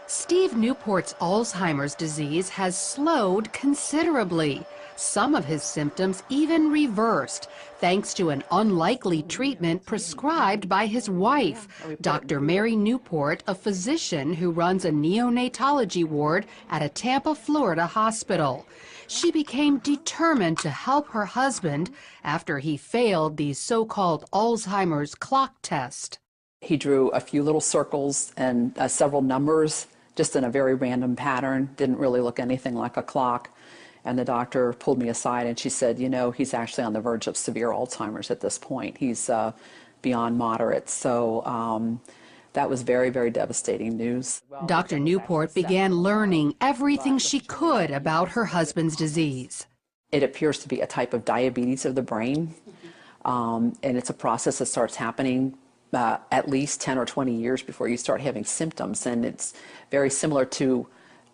Steve Newport's Alzheimer's disease has slowed considerably. Some of his symptoms even reversed, thanks to an unlikely treatment prescribed by his wife, Dr. Mary Newport, a physician who runs a neonatology ward at a Tampa, Florida hospital. She became determined to help her husband after he failed the so-called Alzheimer's clock test. He drew a few little circles and several numbers, just in a very random pattern, didn't really look anything like a clock. And the doctor pulled me aside and she said, you know, he's actually on the verge of severe Alzheimer's at this point. He's beyond moderate. So that was very, very devastating news. Dr. Newport began learning everything she could about her husband's disease. It appears to be a type of diabetes of the brain, and it's a process that starts happening at least 10 or 20 years before you start having symptoms. And it's very similar to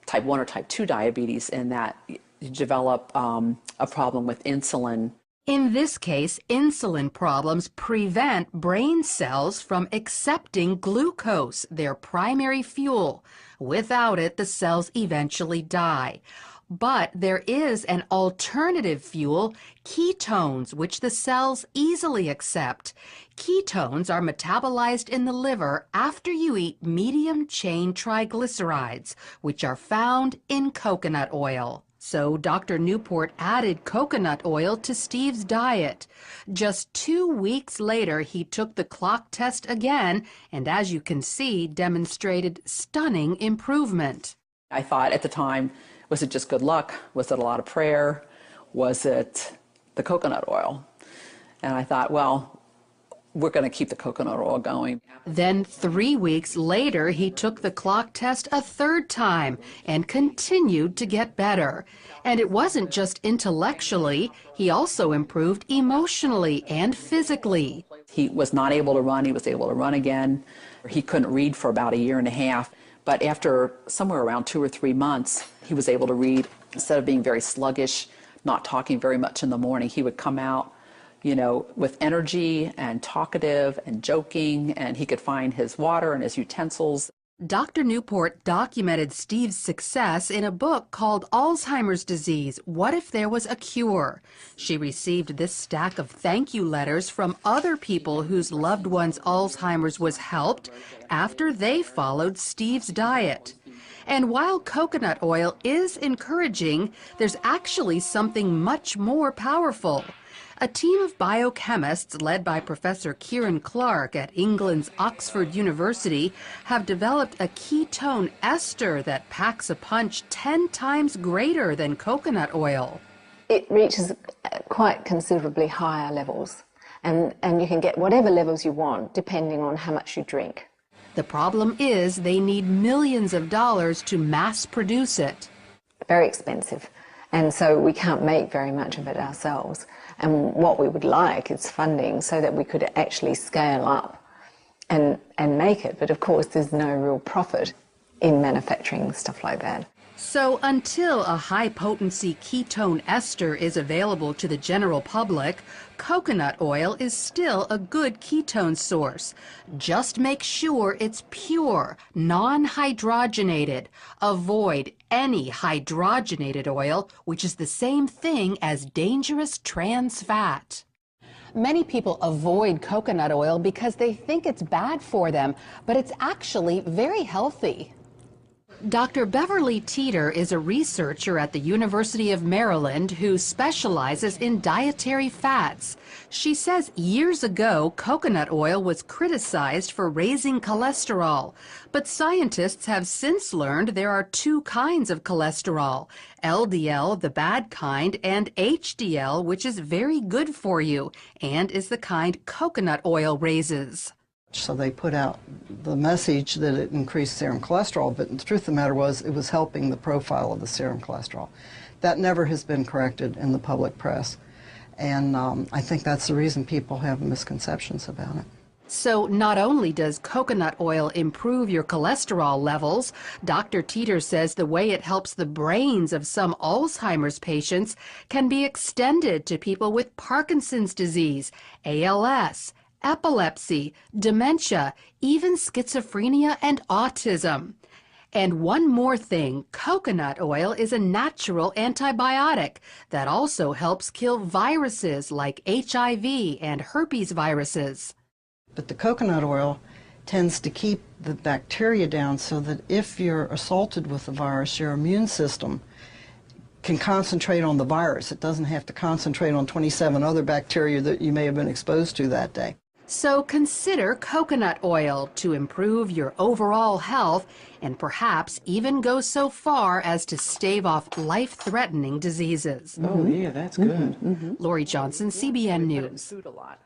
type 1 or type 2 diabetes in that you develop a problem with insulin. In this case, insulin problems prevent brain cells from accepting glucose, their primary fuel. Without it, the cells eventually die. But there is an alternative fuel, ketones, which the cells easily accept. Ketones are metabolized in the liver after you eat medium-chain triglycerides, which are found in coconut oil. So Dr. Newport added coconut oil to Steve's diet. Just 2 weeks later, he took the clock test again, and as you can see, demonstrated stunning improvement. I thought at the time, was it just good luck? Was it a lot of prayer? Was it the coconut oil? And I thought, well, we're going to keep the coconut oil going. Then 3 weeks later, he took the clock test a third time and continued to get better. And it wasn't just intellectually, he also improved emotionally and physically. He was not able to run. He was able to run again. He couldn't read for about 1.5 years. But after somewhere around 2 or 3 months, he was able to read. Instead of being very sluggish, not talking very much in the morning, he would come out, you know, with energy and talkative and joking, and he could find his water and his utensils. Dr. Newport documented Steve's success in a book called Alzheimer's Disease, What If There Was a Cure? She received this stack of thank you letters from other people whose loved ones' Alzheimer's was helped after they followed Steve's diet. And while coconut oil is encouraging, there's actually something much more powerful. A team of biochemists led by Professor Kieran Clark at England's Oxford University have developed a ketone ester that packs a punch 10 times greater than coconut oil. It reaches quite considerably higher levels, and you can get whatever levels you want depending on how much you drink. The problem is they need millions of dollars to mass produce it. Very expensive, and so we can't make very much of it ourselves. And what we would like is funding so that we could actually scale up and make it. But of course, there's no real profit in manufacturing stuff like that. So until a high-potency ketone ester is available to the general public, coconut oil is still a good ketone source. Just make sure it's pure, non-hydrogenated. Avoid any hydrogenated oil, which is the same thing as dangerous trans fat. Many people avoid coconut oil because they think it's bad for them, but it's actually very healthy. Dr. Beverly Teeter is a researcher at the University of Maryland who specializes in dietary fats. She says years ago, coconut oil was criticized for raising cholesterol, but scientists have since learned there are 2 kinds of cholesterol, LDL, the bad kind, and HDL, which is very good for you and is the kind coconut oil raises. So they put out the message that it increased serum cholesterol, but the truth of the matter was it was helping the profile of the serum cholesterol. That never has been corrected in the public press, and I think that's the reason people have misconceptions about it. So not only does coconut oil improve your cholesterol levels, Dr. Teeter says the way it helps the brains of some Alzheimer's patients can be extended to people with Parkinson's disease, ALS, epilepsy, dementia, even schizophrenia and autism. And one more thing, coconut oil is a natural antibiotic that also helps kill viruses like HIV and herpes viruses. But the coconut oil tends to keep the bacteria down so that if you're assaulted with the virus, your immune system can concentrate on the virus. It doesn't have to concentrate on 27 other bacteria that you may have been exposed to that day. So consider coconut oil to improve your overall health and perhaps even go so far as to stave off life-threatening diseases. Oh, yeah, that's good. Lori Johnson, CBN News. Food a lot.